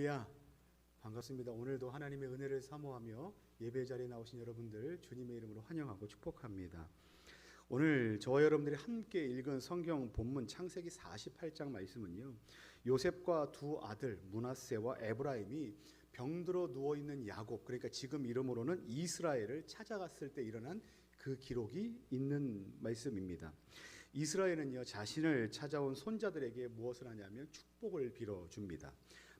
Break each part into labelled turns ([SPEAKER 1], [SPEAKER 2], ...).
[SPEAKER 1] 야, 반갑습니다. 오늘도 하나님의 은혜를 사모하며 예배 자리에 나오신 여러분들 주님의 이름으로 환영하고 축복합니다. 오늘 저와 여러분들이 함께 읽은 성경 본문 창세기 48장 말씀은요, 요셉과 두 아들 므낫세와 에브라임이 병들어 누워 있는 야곱, 그러니까 지금 이름으로는 이스라엘을 찾아갔을 때 일어난 그 기록이 있는 말씀입니다. 이스라엘은요, 자신을 찾아온 손자들에게 무엇을 하냐면 축복을 빌어줍니다.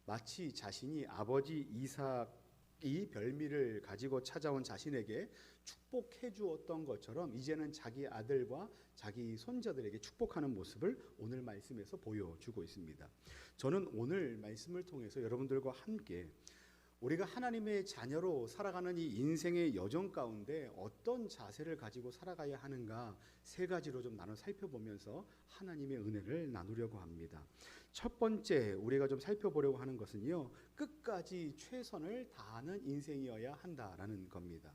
[SPEAKER 1] 마치 자신이 아버지 이삭이 별미를 가지고 찾아온 자신에게 축복해 주었던 것처럼 이제는 자기 아들과 자기 손자들에게 축복하는 모습을 오늘 말씀에서 보여주고 있습니다. 저는 오늘 말씀을 통해서 여러분들과 함께 우리가 하나님의 자녀로 살아가는 이 인생의 여정 가운데 어떤 자세를 가지고 살아가야 하는가 세 가지로 좀 나눠 살펴보면서 하나님의 은혜를 나누려고 합니다. 첫 번째 우리가 좀 살펴보려고 하는 것은요, 끝까지 최선을 다하는 인생이어야 한다라는 겁니다.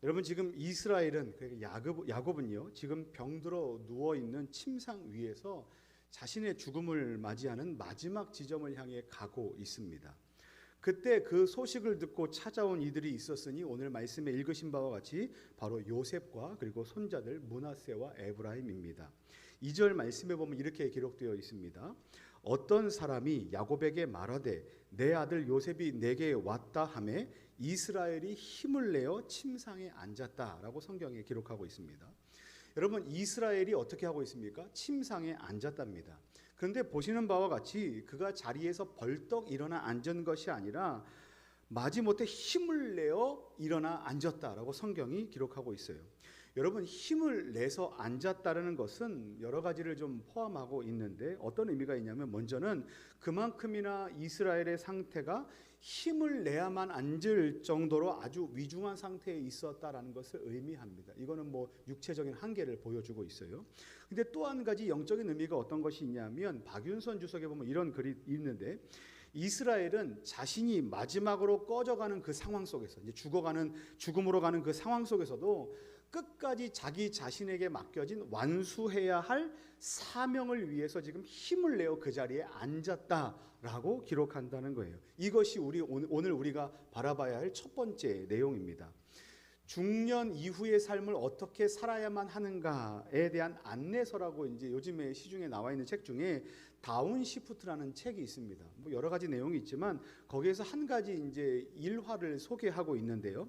[SPEAKER 1] 여러분, 지금 이스라엘은, 그러니까 야곱은요, 지금 병들어 누워있는 침상 위에서 자신의 죽음을 맞이하는 마지막 지점을 향해 가고 있습니다. 그때 그 소식을 듣고 찾아온 이들이 있었으니 오늘 말씀에 읽으신 바와 같이 바로 요셉과 그리고 손자들 므낫세와 에브라임입니다. 2절 말씀에 보면 이렇게 기록되어 있습니다. 어떤 사람이 야곱에게 말하되 내 아들 요셉이 내게 왔다 하매 이스라엘이 힘을 내어 침상에 앉았다라고 성경에 기록하고 있습니다. 여러분, 이스라엘이 어떻게 하고 있습니까? 침상에 앉았답니다. 그런데 보시는 바와 같이 그가 자리에서 벌떡 일어나 앉은 것이 아니라 마지못해 힘을 내어 일어나 앉았다라고 성경이 기록하고 있어요. 여러분, 힘을 내서 앉았다는 것은 여러 가지를 좀 포함하고 있는데 어떤 의미가 있냐면, 먼저는 그만큼이나 이스라엘의 상태가 힘을 내야만 앉을 정도로 아주 위중한 상태에 있었다라는 것을 의미합니다. 이거는 뭐 육체적인 한계를 보여주고 있어요. 근데 또 한 가지 영적인 의미가 어떤 것이 있냐면, 박윤선 주석에 보면 이런 글이 있는데, 이스라엘은 자신이 마지막으로 꺼져가는 그 상황 속에서, 이제 죽음으로 가는 그 상황 속에서도 끝까지 자기 자신에게 맡겨진 완수해야 할 사명을 위해서 지금 힘을 내어 그 자리에 앉았다라고 기록한다는 거예요. 이것이 오늘 우리가 바라봐야 할 첫 번째 내용입니다. 중년 이후의 삶을 어떻게 살아야만 하는가에 대한 안내서라고 이제 요즘에 시중에 나와 있는 책 중에 다운시프트라는 책이 있습니다. 뭐 여러 가지 내용이 있지만 거기에서 한 가지 이제 일화를 소개하고 있는데요.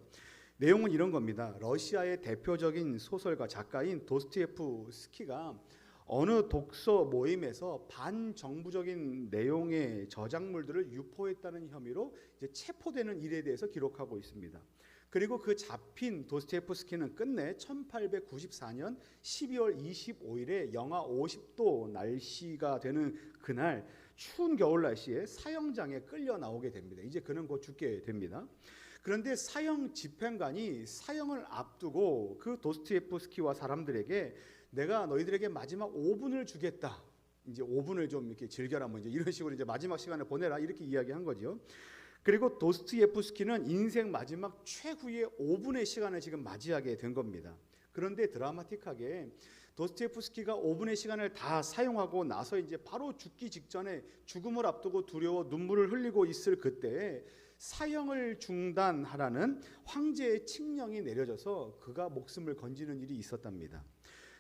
[SPEAKER 1] 내용은 이런 겁니다. 러시아의 대표적인 소설가 작가인 도스토옙스키가 어느 독서 모임에서 반정부적인 내용의 저작물들을 유포했다는 혐의로 이제 체포되는 일에 대해서 기록하고 있습니다. 그리고 그 잡힌 도스토옙스키는 끝내 1894년 12월 25일에 영하 50도 날씨가 되는 그날 추운 겨울 날씨에 사형장에 끌려 나오게 됩니다. 이제 그는 곧 죽게 됩니다. 그런데 사형 집행관이 사형을 앞두고 그 도스토옙스키와 사람들에게 내가 너희들에게 마지막 5분을 주겠다. 이제 5분을 좀 이렇게 즐겨라, 뭐 이제 이런 식으로 이제 마지막 시간을 보내라, 이렇게 이야기한 거죠. 그리고 도스토옙스키는 인생 마지막 최후의 5분의 시간을 지금 맞이하게 된 겁니다. 그런데 드라마틱하게 도스토옙스키가 5분의 시간을 다 사용하고 나서 이제 바로 죽기 직전에 죽음을 앞두고 두려워 눈물을 흘리고 있을 그때 사형을 중단하라는 황제의 칙령이 내려져서 그가 목숨을 건지는 일이 있었답니다.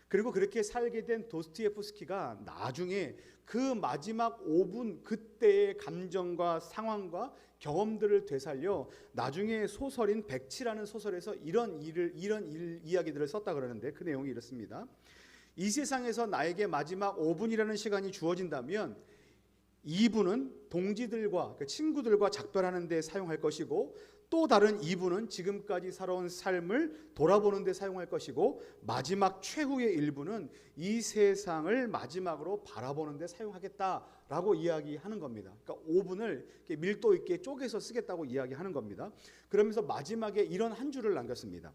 [SPEAKER 1] 그리고 그렇게 살게 된 도스토옙스키가 나중에 그 마지막 5분 그때의 감정과 상황과 경험들을 되살려 나중에 소설인 백치라는 소설에서 이런 이야기들을 썼다 그러는데, 그 내용이 이렇습니다. 이 세상에서 나에게 마지막 5분이라는 시간이 주어진다면 2분은 동지들과 친구들과 작별하는 데 사용할 것이고, 또 다른 2분은 지금까지 살아온 삶을 돌아보는 데 사용할 것이고, 마지막 최후의 1분은 이 세상을 마지막으로 바라보는 데 사용하겠다라고 이야기하는 겁니다. 그러니까 5분을 밀도 있게 쪼개서 쓰겠다고 이야기하는 겁니다. 그러면서 마지막에 이런 한 줄을 남겼습니다.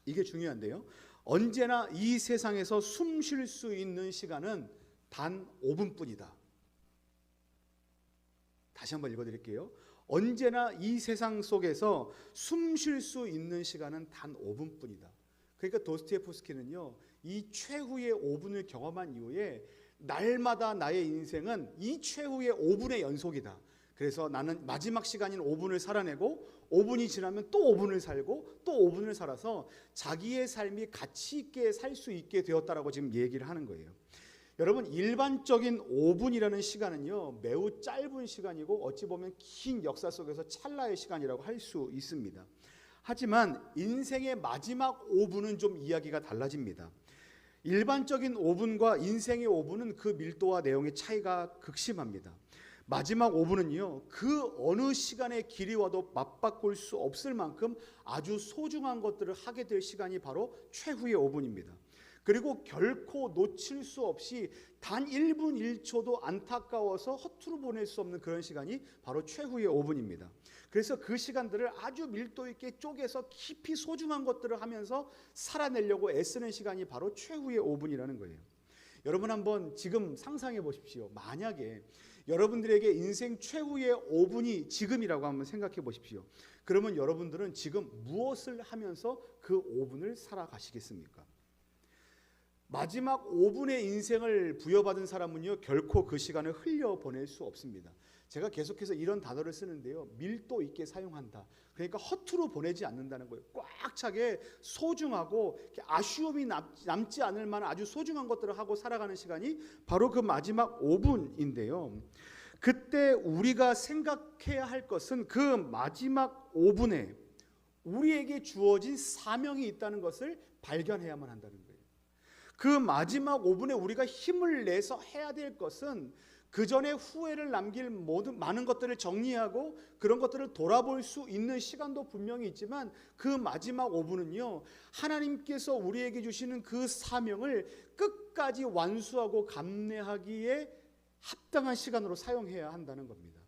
[SPEAKER 1] 이게 중요한데요. 언제나 이 세상에서 숨 쉴 수 있는 시간은 단 5분뿐이다. 다시 한번 읽어드릴게요. 언제나 이 세상 속에서 숨 쉴 수 있는 시간은 단 5분뿐이다. 그러니까 도스토옙스키는요, 이 최후의 5분을 경험한 이후에 날마다 나의 인생은 이 최후의 5분의 연속이다. 그래서 나는 마지막 시간인 5분을 살아내고 5분이 지나면 또 5분을 살고 또 5분을 살아서 자기의 삶이 가치 있게 살 수 있게 되었다라고 지금 얘기를 하는 거예요. 여러분, 일반적인 5분이라는 시간은요, 매우 짧은 시간이고 어찌 보면 긴 역사 속에서 찰나의 시간이라고 할 수 있습니다. 하지만 인생의 마지막 5분은 좀 이야기가 달라집니다. 일반적인 5분과 인생의 5분은 그 밀도와 내용의 차이가 극심합니다. 마지막 5분은요, 그 어느 시간의 길이 와도 맞바꿀 수 없을 만큼 아주 소중한 것들을 하게 될 시간이 바로 최후의 5분입니다. 그리고 결코 놓칠 수 없이 단 1분 1초도 안타까워서 허투루 보낼 수 없는 그런 시간이 바로 최후의 5분입니다. 그래서 그 시간들을 아주 밀도 있게 쪼개서 깊이 소중한 것들을 하면서 살아내려고 애쓰는 시간이 바로 최후의 5분이라는 거예요. 여러분, 한번 지금 상상해 보십시오. 만약에 여러분들에게 인생 최후의 5분이 지금이라고 한번 생각해 보십시오. 그러면 여러분들은 지금 무엇을 하면서 그 5분을 살아가시겠습니까? 마지막 5분의 인생을 부여받은 사람은요, 결코 그 시간을 흘려보낼 수 없습니다. 제가 계속해서 이런 단어를 쓰는데요, 밀도 있게 사용한다. 그러니까 허투루 보내지 않는다는 거예요. 꽉 차게 소중하고 아쉬움이 남지 않을 만한 아주 소중한 것들을 하고 살아가는 시간이 바로 그 마지막 5분인데요. 그때 우리가 생각해야 할 것은 그 마지막 5분에 우리에게 주어진 사명이 있다는 것을 발견해야만 한다는 거예요. 그 마지막 5분에 우리가 힘을 내서 해야 될 것은 그 전에 후회를 남길 모든 많은 것들을 정리하고 그런 것들을 돌아볼 수 있는 시간도 분명히 있지만, 그 마지막 5분은요, 하나님께서 우리에게 주시는 그 사명을 끝까지 완수하고 감내하기에 합당한 시간으로 사용해야 한다는 겁니다.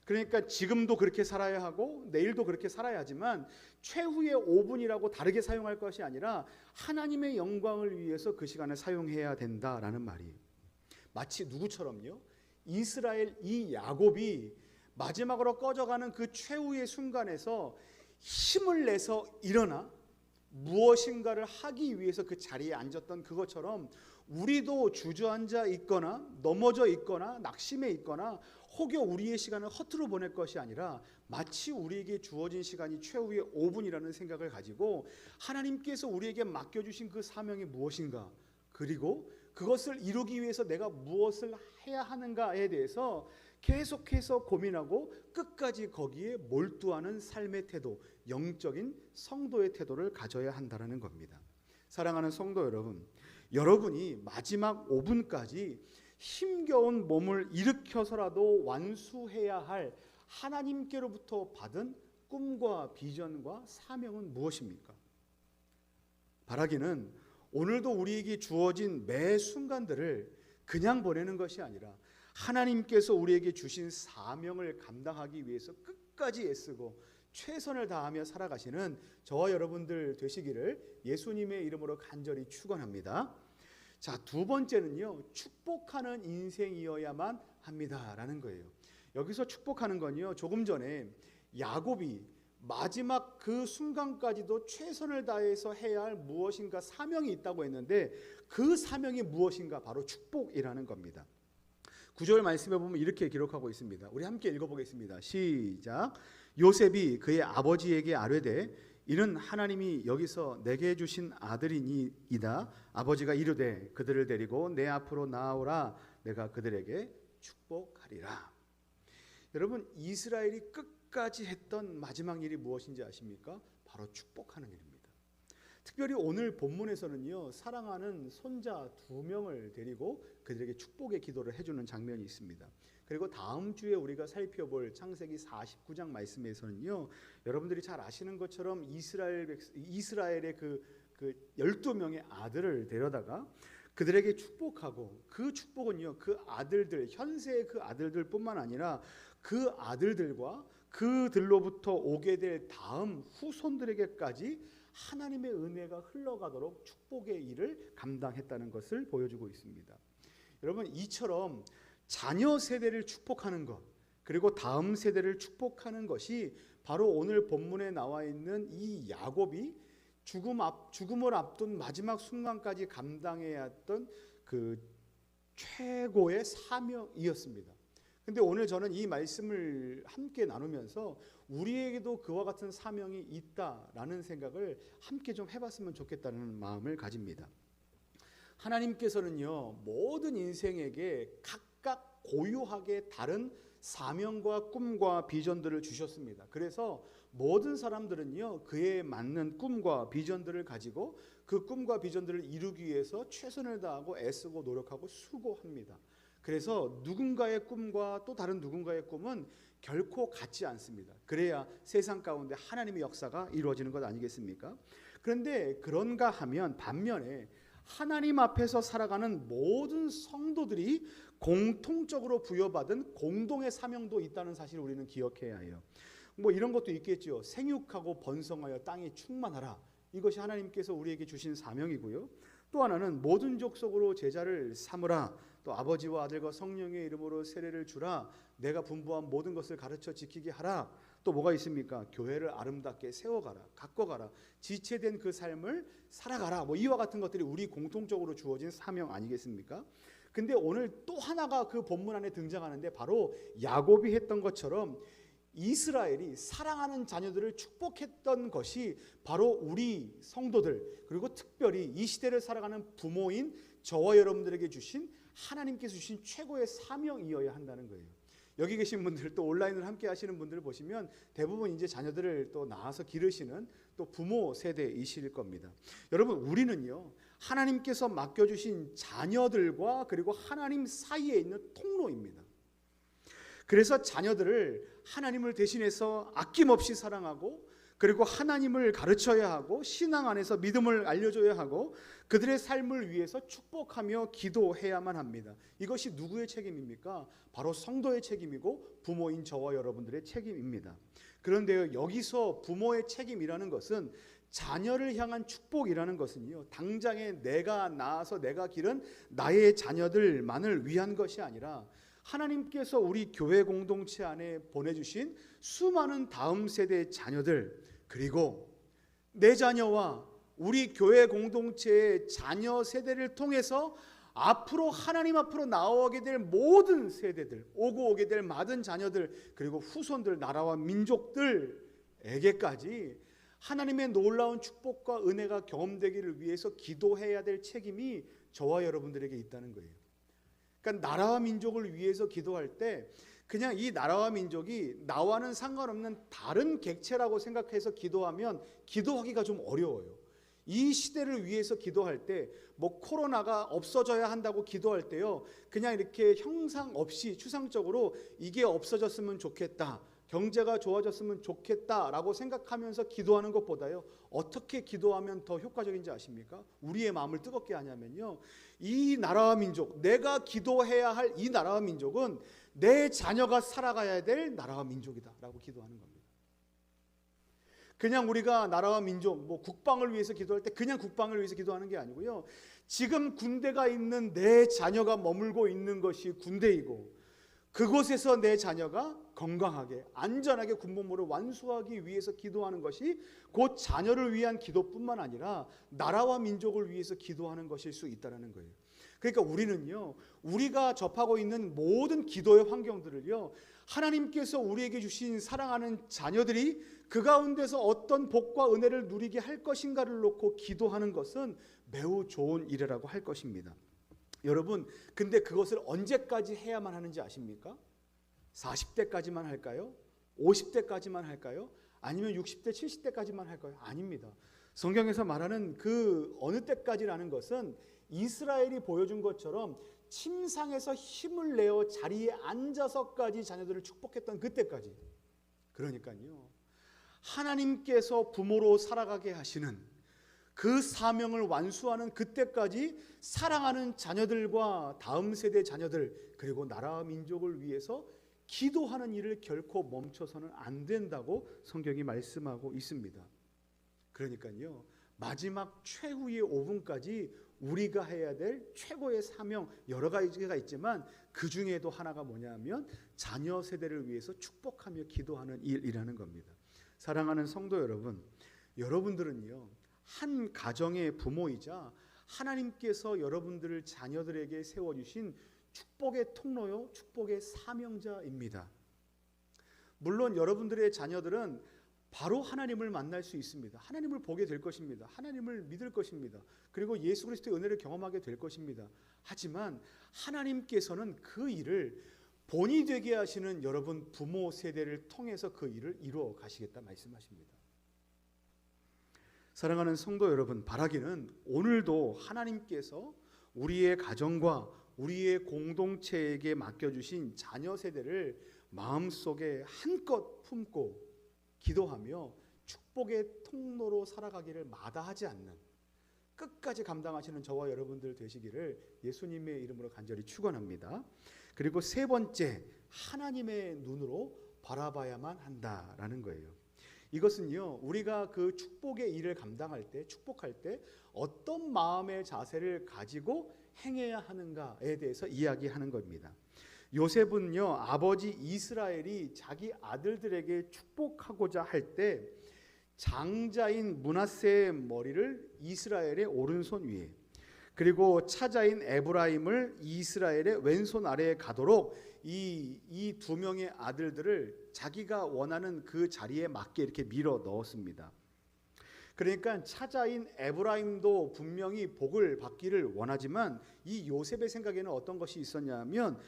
[SPEAKER 1] 그러니까 지금도 그렇게 살아야 하고 내일도 그렇게 살아야 하지만 최후의 5분이라고 다르게 사용할 것이 아니라 하나님의 영광을 위해서 그 시간을 사용해야 된다라는 말이에요. 마치 누구처럼요? 이스라엘 이 야곱이 마지막으로 꺼져가는 그 최후의 순간에서 힘을 내서 일어나 무엇인가를 하기 위해서 그 자리에 앉았던 그것처럼 우리도 주저앉아 있거나 넘어져 있거나 낙심해 있거나 혹여 우리의 시간을 허투루 보낼 것이 아니라 마치 우리에게 주어진 시간이 최후의 5분이라는 생각을 가지고 하나님께서 우리에게 맡겨주신 그 사명이 무엇인가, 그리고 그것을 이루기 위해서 내가 무엇을 해야 하는가에 대해서 계속해서 고민하고 끝까지 거기에 몰두하는 삶의 태도, 영적인 성도의 태도를 가져야 한다는 겁니다. 사랑하는 성도 여러분, 여러분이 마지막 5분까지 힘겨운 몸을 일으켜서라도 완수해야 할 하나님께로부터 받은 꿈과 비전과 사명은 무엇입니까? 바라기는 오늘도 우리에게 주어진 매 순간들을 그냥 보내는 것이 아니라 하나님께서 우리에게 주신 사명을 감당하기 위해서 끝까지 애쓰고 최선을 다하며 살아가시는 저와 여러분들 되시기를 예수님의 이름으로 간절히 축원합니다. 자, 두 번째는요, 축복하는 인생이어야만 합니다라는 거예요. 여기서 축복하는 건요, 조금 전에 야곱이 마지막 그 순간까지도 최선을 다해서 해야 할 무엇인가 사명이 있다고 했는데, 그 사명이 무엇인가, 바로 축복이라는 겁니다. 9절 말씀에 보면 이렇게 기록하고 있습니다. 우리 함께 읽어보겠습니다. 시작. 요셉이 그의 아버지에게 아뢰되 이는 하나님이 여기서 내게 주신 아들이니이다. 아버지가 이르되 그들을 데리고 내 앞으로 나아오라. 내가 그들에게 축복하리라. 여러분, 이스라엘이 끝까지 했던 마지막 일이 무엇인지 아십니까? 바로 축복하는 일입니다. 특별히 오늘 본문에서는요, 사랑하는 손자 2명을 데리고 그들에게 축복의 기도를 해주는 장면이 있습니다. 그리고 다음 주에 우리가 살펴볼 창세기 49장 말씀에서는요, 여러분들이 잘 아시는 것처럼 이스라엘의 그 12명의 아들을 데려다가 그들에게 축복하고, 그 축복은요, 그 아들들, 현세의 그 아들들뿐만 아니라 그 아들들과 그들로부터 오게 될 다음 후손들에게까지 하나님의 은혜가 흘러가도록 축복의 일을 감당했다는 것을 보여주고 있습니다. 여러분, 이처럼 자녀 세대를 축복하는 것, 그리고 다음 세대를 축복하는 것이 바로 오늘 본문에 나와 있는 이 야곱이 죽음을 앞둔 마지막 순간까지 감당해야 했던 그 최고의 사명이었습니다. 근데 오늘 저는 이 말씀을 함께 나누면서 우리에게도 그와 같은 사명이 있다라는 생각을 함께 좀 해봤으면 좋겠다는 마음을 가집니다. 하나님께서는요, 모든 인생에게 각각 고유하게 다른 사명과 꿈과 비전들을 주셨습니다. 그래서 모든 사람들은요, 그에 맞는 꿈과 비전들을 가지고 그 꿈과 비전들을 이루기 위해서 최선을 다하고 애쓰고 노력하고 수고합니다. 그래서 누군가의 꿈과 또 다른 누군가의 꿈은 결코 같지 않습니다. 그래야 세상 가운데 하나님의 역사가 이루어지는 것 아니겠습니까? 그런데 그런가 하면 반면에 하나님 앞에서 살아가는 모든 성도들이 공통적으로 부여받은 공동의 사명도 있다는 사실을 우리는 기억해야 해요. 뭐 이런 것도 있겠죠. 생육하고 번성하여 땅이 충만하라. 이것이 하나님께서 우리에게 주신 사명이고요. 또 하나는 모든 족속으로 제자를 삼으라. 또 아버지와 아들과 성령의 이름으로 세례를 주라. 내가 분부한 모든 것을 가르쳐 지키게 하라. 또 뭐가 있습니까? 교회를 아름답게 세워가라. 가꿔가라. 지체된 그 삶을 살아가라. 뭐 이와 같은 것들이 우리 공통적으로 주어진 사명 아니겠습니까? 근데 오늘 또 하나가 그 본문 안에 등장하는데 바로 야곱이 했던 것처럼 이스라엘이 사랑하는 자녀들을 축복했던 것이 바로 우리 성도들, 그리고 특별히 이 시대를 살아가는 부모인 저와 여러분들에게 주신 하나님께서 주신 최고의 사명이어야 한다는 거예요. 여기 계신 분들, 또 온라인을 함께 하시는 분들을 보시면 대부분 이제 자녀들을 또 낳아서 기르시는 또 부모 세대이실 겁니다. 여러분, 우리는요, 하나님께서 맡겨주신 자녀들과 그리고 하나님 사이에 있는 통로입니다. 그래서 자녀들을 하나님을 대신해서 아낌없이 사랑하고, 그리고 하나님을 가르쳐야 하고, 신앙 안에서 믿음을 알려줘야 하고, 그들의 삶을 위해서 축복하며 기도해야만 합니다. 이것이 누구의 책임입니까? 바로 성도의 책임이고 부모인 저와 여러분들의 책임입니다. 그런데 여기서 부모의 책임이라는 것은, 자녀를 향한 축복이라는 것은요, 당장에 내가 낳아서 내가 기른 나의 자녀들만을 위한 것이 아니라 하나님께서 우리 교회 공동체 안에 보내주신 수많은 다음 세대의 자녀들, 그리고 내 자녀와 우리 교회 공동체의 자녀 세대를 통해서 앞으로 하나님 앞으로 나오게 될 모든 세대들, 오고 오게 될 많은 자녀들, 그리고 후손들, 나라와 민족들에게까지 하나님의 놀라운 축복과 은혜가 경험되기를 위해서 기도해야 될 책임이 저와 여러분들에게 있다는 거예요. 그러니까 나라와 민족을 위해서 기도할 때 그냥 이 나라와 민족이 나와는 상관없는 다른 객체라고 생각해서 기도하면 기도하기가 좀 어려워요. 이 시대를 위해서 기도할 때 뭐 코로나가 없어져야 한다고 기도할 때요, 그냥 이렇게 형상 없이 추상적으로 이게 없어졌으면 좋겠다, 경제가 좋아졌으면 좋겠다라고 생각하면서 기도하는 것보다요, 어떻게 기도하면 더 효과적인지 아십니까? 우리의 마음을 뜨겁게 하냐면요, 이 나라와 민족, 내가 기도해야 할 이 나라와 민족은 내 자녀가 살아가야 될 나라와 민족이다 라고 기도하는 겁니다. 그냥 우리가 나라와 민족, 뭐 국방을 위해서 기도할 때 그냥 국방을 위해서 기도하는 게 아니고요, 지금 군대가 있는 내 자녀가 머물고 있는 것이 군대이고, 그곳에서 내 자녀가 건강하게 안전하게 군복무를 완수하기 위해서 기도하는 것이 곧 자녀를 위한 기도뿐만 아니라 나라와 민족을 위해서 기도하는 것일 수 있다는 거예요. 그러니까 우리는요, 우리가 접하고 있는 모든 기도의 환경들을요, 하나님께서 우리에게 주신 사랑하는 자녀들이 그 가운데서 어떤 복과 은혜를 누리게 할 것인가를 놓고 기도하는 것은 매우 좋은 일이라고 할 것입니다. 여러분, 근데 그것을 언제까지 해야만 하는지 아십니까? 40대까지만 할까요? 50대까지만 할까요? 아니면 60대, 70대까지만 할까요? 아닙니다. 성경에서 말하는 그 어느 때까지라는 것은 이스라엘이 보여준 것처럼 침상에서 힘을 내어 자리에 앉아서까지 자녀들을 축복했던 그때까지. 그러니까요, 하나님께서 부모로 살아가게 하시는 그 사명을 완수하는 그때까지 사랑하는 자녀들과 다음 세대 자녀들, 그리고 나라와 민족을 위해서 기도하는 일을 결코 멈춰서는 안 된다고 성경이 말씀하고 있습니다. 그러니까요, 마지막 최후의 5분까지 우리가 해야 될 최고의 사명, 여러 가지가 있지만 그 중에도 하나가 뭐냐면 자녀 세대를 위해서 축복하며 기도하는 일이라는 겁니다. 사랑하는 성도 여러분, 여러분들은요, 한 가정의 부모이자 하나님께서 여러분들을 자녀들에게 세워주신 축복의 통로요, 축복의 사명자입니다. 물론 여러분들의 자녀들은 바로 하나님을 만날 수 있습니다. 하나님을 보게 될 것입니다. 하나님을 믿을 것입니다. 그리고 예수 그리스도의 은혜를 경험하게 될 것입니다. 하지만 하나님께서는 그 일을 본이 되게 하시는 여러분 부모 세대를 통해서 그 일을 이루어 가시겠다 말씀하십니다. 사랑하는 성도 여러분, 바라기는 오늘도 하나님께서 우리의 가정과 우리의 공동체에게 맡겨주신 자녀 세대를 마음속에 한껏 품고 기도하며 축복의 통로로 살아가기를 마다하지 않는 끝까지 감당하시는 저와 여러분들 되시기를 예수님의 이름으로 간절히 축원합니다. 그리고 세 번째, 하나님의 눈으로 바라봐야만 한다라는 거예요. 이것은요, 우리가 그 축복의 일을 감당할 때, 축복할 때 어떤 마음의 자세를 가지고 행해야 하는가에 대해서 이야기하는 겁니다. 요셉은요, 아버지 이스라엘이 자기 아들들에게 축복하고자 할 때 장자인 므낫세의 머리를 이스라엘의 오른손 위에, 그리고 차자인 에브라임을 이스라엘의 왼손 아래에 가도록 이 두 명의 아들들을 자기가 원하는 그 자리에 맞게 이렇게 밀어 넣었습니다. 그러니까 차자인 에브라임도 분명히 복을 받기를 원하지만 이 요셉의 생각에는 어떤 것이 있었냐면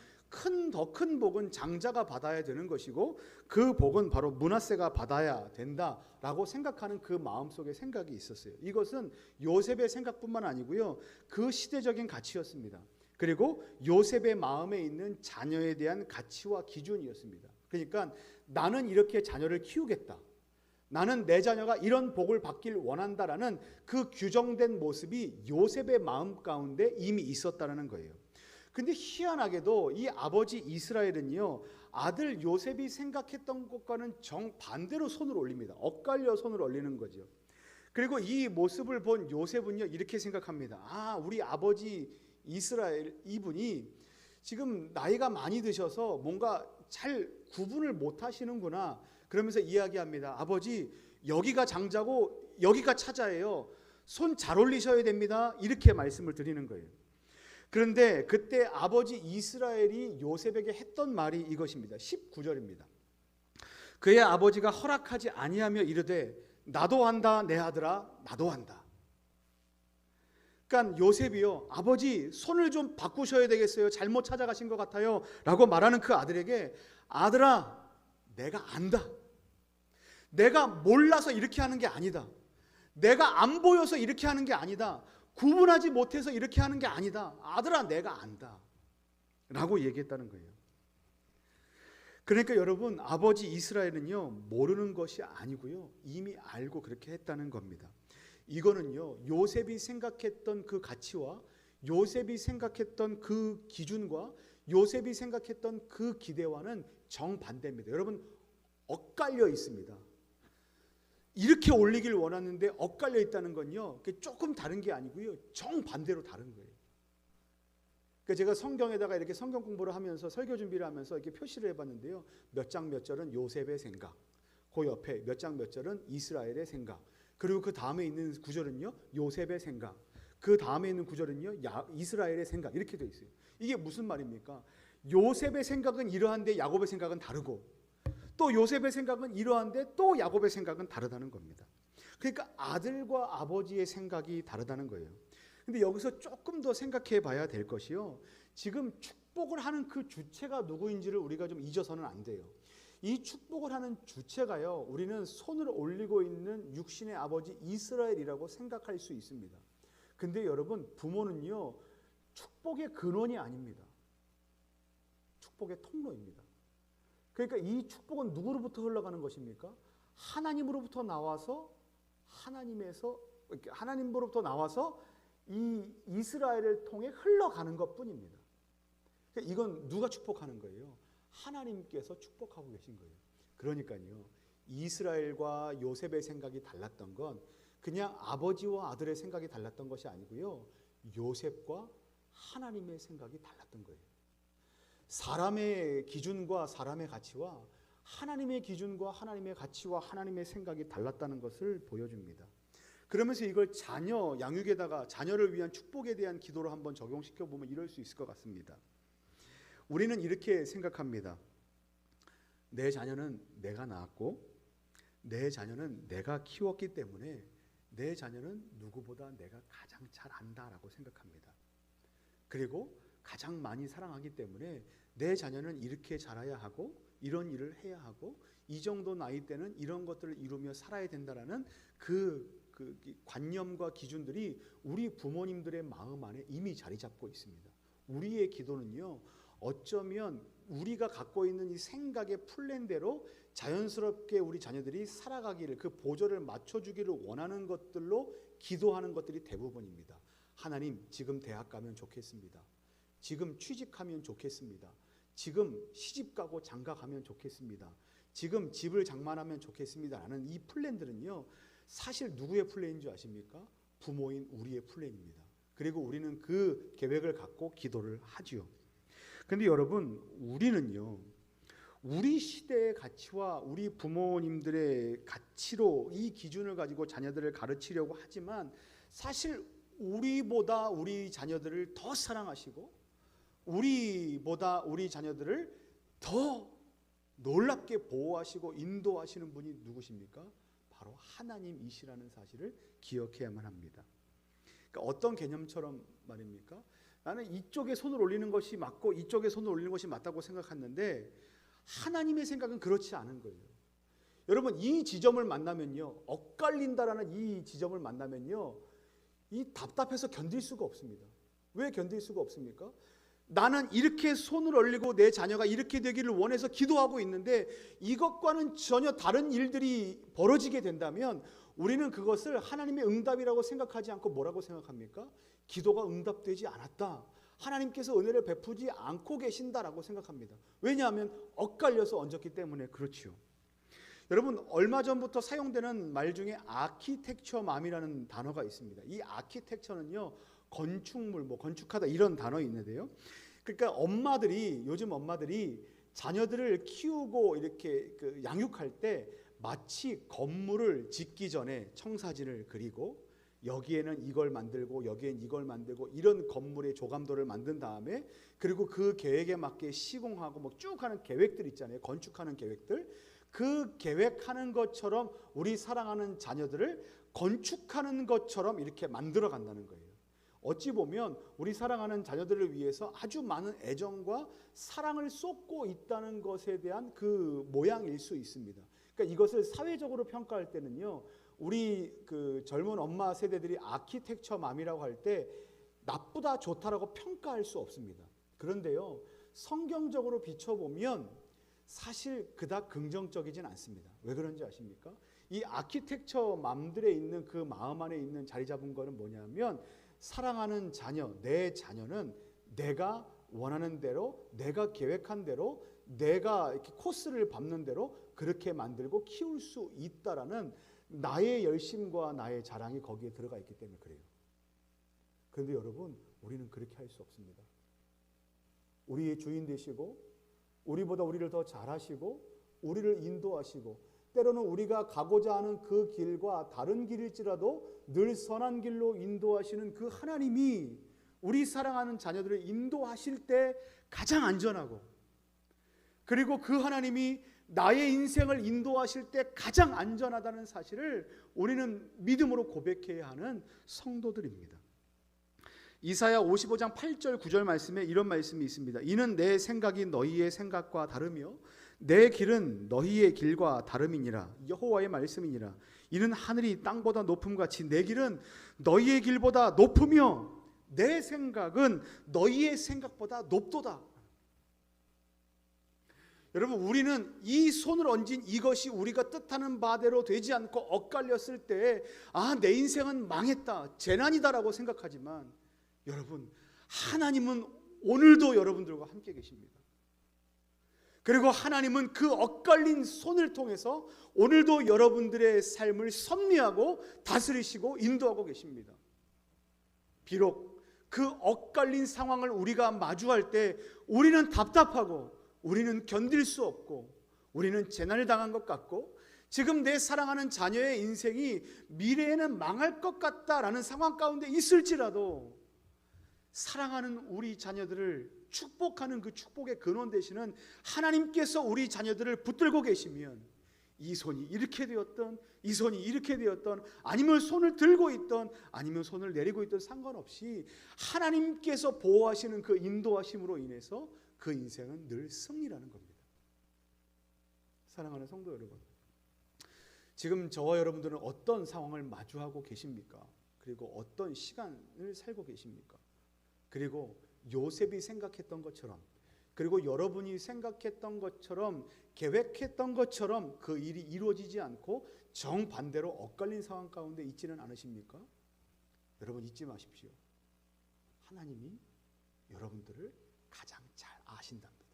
[SPEAKER 1] 더 큰 복은 장자가 받아야 되는 것이고 그 복은 바로 므낫세가 받아야 된다라고 생각하는 그 마음속에 생각이 있었어요. 이것은 요셉의 생각뿐만 아니고요, 그 시대적인 가치였습니다. 그리고 요셉의 마음에 있는 자녀에 대한 가치와 기준이었습니다. 그러니까 나는 이렇게 자녀를 키우겠다, 나는 내 자녀가 이런 복을 받길 원한다라는 그 규정된 모습이 요셉의 마음 가운데 이미 있었다는 거예요. 근데 희한하게도 이 아버지 이스라엘은요, 아들 요셉이 생각했던 것과는 정반대로 손을 올립니다. 엇갈려 손을 올리는 거죠. 그리고 이 모습을 본 요셉은요, 이렇게 생각합니다. 우리 아버지 이스라엘 이분이 지금 나이가 많이 드셔서 뭔가 잘 구분을 못 하시는구나. 그러면서 이야기합니다. 아버지, 여기가 장자고 여기가 차자예요. 손 잘 올리셔야 됩니다. 이렇게 말씀을 드리는 거예요. 그런데 그때 아버지 이스라엘이 요셉에게 했던 말이 이것입니다. 19절입니다. 그의 아버지가 허락하지 아니하며 이르되 나도 한다 내 아들아, 나도 한다. 그러니까 요셉이요, 아버지 손을 좀 바꾸셔야 되겠어요, 잘못 찾아가신 것 같아요 라고 말하는 그 아들에게, 아들아 내가 안다, 내가 몰라서 이렇게 하는 게 아니다, 내가 안 보여서 이렇게 하는 게 아니다, 구분하지 못해서 이렇게 하는 게 아니다, 아들아 내가 안다 라고 얘기했다는 거예요. 그러니까 여러분, 아버지 이스라엘은요, 모르는 것이 아니고요, 이미 알고 그렇게 했다는 겁니다. 이거는요, 요셉이 생각했던 그 가치와 요셉이 생각했던 그 기준과 요셉이 생각했던 그 기대와는 정반대입니다. 여러분, 엇갈려 있습니다. 이렇게 올리길 원하는데 엇갈려 있다는 건요, 조금 다른 게 아니고요, 정반대로 다른 거예요. 그러니까 제가 성경에다가 이렇게 성경 공부를 하면서 설교 준비를 하면서 이렇게 표시를 해봤는데요, 몇 장 몇 절은 요셉의 생각, 그 옆에 몇 장 몇 절은 이스라엘의 생각, 그리고 그 다음에 있는 구절은요, 요셉의 생각, 그 다음에 있는 구절은요, 이스라엘의 생각, 이렇게 되어 있어요. 이게 무슨 말입니까? 요셉의 생각은 이러한데 야곱의 생각은 다르고, 또 요셉의 생각은 이러한데 또 야곱의 생각은 다르다는 겁니다. 그러니까 아들과 아버지의 생각이 다르다는 거예요. 근데 여기서 조금 더 생각해 봐야 될 것이요, 지금 축복을 하는 그 주체가 누구인지를 우리가 좀 잊어서는 안 돼요. 이 축복을 하는 주체가요, 우리는 손을 올리고 있는 육신의 아버지 이스라엘이라고 생각할 수 있습니다. 근데 여러분, 부모는요, 축복의 근원이 아닙니다. 축복의 통로입니다. 그러니까 이 축복은 누구로부터 흘러가는 것입니까? 하나님으로부터 나와서 하나님으로부터 나와서 이 이스라엘을 통해 흘러가는 것뿐입니다. 그러니까 이건 누가 축복하는 거예요? 하나님께서 축복하고 계신 거예요. 그러니까요, 이스라엘과 요셉의 생각이 달랐던 건 그냥 아버지와 아들의 생각이 달랐던 것이 아니고요, 요셉과 하나님의 생각이 달랐던 거예요. 사람의 기준과 사람의 가치와 하나님의 기준과 하나님의 가치와 하나님의 생각이 달랐다는 것을 보여줍니다. 그러면서 이걸 자녀 양육에다가 자녀를 위한 축복에 대한 기도로 한번 적용시켜 보면 이럴 수 있을 것 같습니다. 우리는 이렇게 생각합니다. 내 자녀는 내가 낳았고 내 자녀는 내가 키웠기 때문에 내 자녀는 누구보다 내가 가장 잘 안다라고 생각합니다. 그리고 가장 많이 사랑하기 때문에 내 자녀는 이렇게 자라야 하고 이런 일을 해야 하고 이 정도 나이 때는 이런 것들을 이루며 살아야 된다라는 그 관념과 기준들이 우리 부모님들의 마음 안에 이미 자리 잡고 있습니다. 우리의 기도는요, 어쩌면 우리가 갖고 있는 이 생각의 플랜대로 자연스럽게 우리 자녀들이 살아가기를, 그 보조를 맞춰주기를 원하는 것들로 기도하는 것들이 대부분입니다. 하나님, 지금 대학 가면 좋겠습니다. 지금 취직하면 좋겠습니다. 지금 시집 가고 장가 가면 좋겠습니다. 지금 집을 장만하면 좋겠습니다. 라는 이 플랜들은요, 사실 누구의 플랜인 줄 아십니까? 부모인 우리의 플랜입니다. 그리고 우리는 그 계획을 갖고 기도를 하지요. 근데 여러분, 우리는요, 우리 시대의 가치와 우리 부모님들의 가치로 이 기준을 가지고 자녀들을 가르치려고 하지만 사실 우리보다 우리 자녀들을 더 사랑하시고 우리보다 우리 자녀들을 더 놀랍게 보호하시고 인도하시는 분이 누구십니까? 바로 하나님이시라는 사실을 기억해야만 합니다. 그러니까 어떤 개념처럼 말입니까? 나는 이쪽에 손을 올리는 것이 맞고 이쪽에 손을 올리는 것이 맞다고 생각했는데 하나님의 생각은 그렇지 않은 거예요. 여러분, 이 지점을 만나면요, 엇갈린다라는 이 지점을 만나면요, 이 답답해서 견딜 수가 없습니다. 왜 견딜 수가 없습니까? 나는 이렇게 손을 올리고 내 자녀가 이렇게 되기를 원해서 기도하고 있는데 이것과는 전혀 다른 일들이 벌어지게 된다면 우리는 그것을 하나님의 응답이라고 생각하지 않고 뭐라고 생각합니까? 기도가 응답되지 않았다. 하나님께서 은혜를 베푸지 않고 계신다라고 생각합니다. 왜냐하면 엇갈려서 얹었기 때문에 그렇지요. 여러분, 얼마 전부터 사용되는 말 중에 아키텍처맘이라는 단어가 있습니다. 이 아키텍처는요, 건축물, 건축하다 이런 단어 있는데요. 그러니까 요즘 엄마들이 자녀들을 키우고 이렇게 양육할 때 마치 건물을 짓기 전에 청사진을 그리고 여기에는 이걸 만들고 여기엔 이걸 만들고 이런 건물의 조감도를 만든 다음에 그리고 그 계획에 맞게 시공하고 쭉 하는 계획들 있잖아요. 건축하는 계획들. 그 계획하는 것처럼 우리 사랑하는 자녀들을 건축하는 것처럼 이렇게 만들어 간다는 거예요. 어찌 보면 우리 사랑하는 자녀들을 위해서 아주 많은 애정과 사랑을 쏟고 있다는 것에 대한 그 모양일 수 있습니다. 그러니까 이것을 사회적으로 평가할 때는요, 우리 그 젊은 엄마 세대들이 아키텍처맘이라고 할 때 나쁘다 좋다라고 평가할 수 없습니다. 그런데요, 성경적으로 비춰보면 사실 그닥 긍정적이진 않습니다. 왜 그런지 아십니까? 이 아키텍처맘들에 있는 그 마음 안에 있는 자리 잡은 거는 뭐냐면 사랑하는 자녀, 내 자녀는 내가 원하는 대로, 내가 계획한 대로, 내가 이렇게 코스를 밟는 대로 그렇게 만들고 키울 수 있다라는 나의 열심과 나의 자랑이 거기에 들어가 있기 때문에 그래요. 그런데 여러분, 우리는 그렇게 할 수 없습니다. 우리의 주인 되시고 우리보다 우리를 더 잘하시고 우리를 인도하시고 때로는 우리가 가고자 하는 그 길과 다른 길일지라도 늘 선한 길로 인도하시는 그 하나님이 우리 사랑하는 자녀들을 인도하실 때 가장 안전하고, 그리고 그 하나님이 나의 인생을 인도하실 때 가장 안전하다는 사실을 우리는 믿음으로 고백해야 하는 성도들입니다. 이사야 55장 8절 9절 말씀에 이런 말씀이 있습니다. 이는 내 생각이 너희의 생각과 다르며 내 길은 너희의 길과 다름이니라. 여호와의 말씀이니라. 이는 하늘이 땅보다 높음같이 내 길은 너희의 길보다 높으며 내 생각은 너희의 생각보다 높도다. 여러분, 우리는 이 손을 얹은 이것이 우리가 뜻하는 바대로 되지 않고 엇갈렸을 때 내 인생은 망했다, 재난이다라고 생각하지만 여러분, 하나님은 오늘도 여러분들과 함께 계십니다. 그리고 하나님은 그 엇갈린 손을 통해서 오늘도 여러분들의 삶을 섭리하고 다스리시고 인도하고 계십니다. 비록 그 엇갈린 상황을 우리가 마주할 때 우리는 답답하고 우리는 견딜 수 없고 우리는 재난을 당한 것 같고 지금 내 사랑하는 자녀의 인생이 미래에는 망할 것 같다라는 상황 가운데 있을지라도 사랑하는 우리 자녀들을 축복하는 그 축복의 근원 되시는 하나님께서 우리 자녀들을 붙들고 계시면 이 손이 이렇게 되었던, 이 손이 이렇게 되었던, 아니면 손을 들고 있던, 아니면 손을 내리고 있던 상관없이 하나님께서 보호하시는 그 인도하심으로 인해서 그 인생은 늘 승리라는 겁니다. 사랑하는 성도 여러분, 지금 저와 여러분들은 어떤 상황을 마주하고 계십니까? 그리고 어떤 시간을 살고 계십니까? 그리고 요셉이 생각했던 것처럼, 그리고 여러분이 생각했던 것처럼, 계획했던 것처럼 그 일이 이루어지지 않고 정반대로 엇갈린 상황 가운데 있지는 않으십니까? 여러분 잊지 마십시오. 하나님이 여러분들을 가장 잘 아신답니다.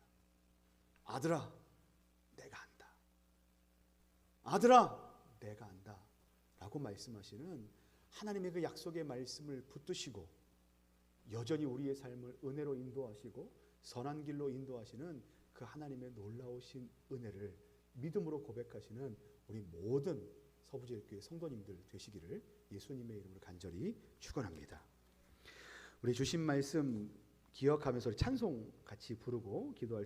[SPEAKER 1] 아들아, 내가 안다. 아들아, 내가 안다 라고 말씀하시는 하나님의 그 약속의 말씀을 붙드시고 여전히 우리의 삶을 은혜로 인도하시고 선한 길로 인도하시는 그 하나님의 놀라우신 은혜를 믿음으로 고백하시는 우리 모든 서부제일교회 성도님들 되시기를 예수님의 이름으로 간절히 축원합니다. 우리 주신 말씀 기억하면서 찬송 같이 부르고 기도할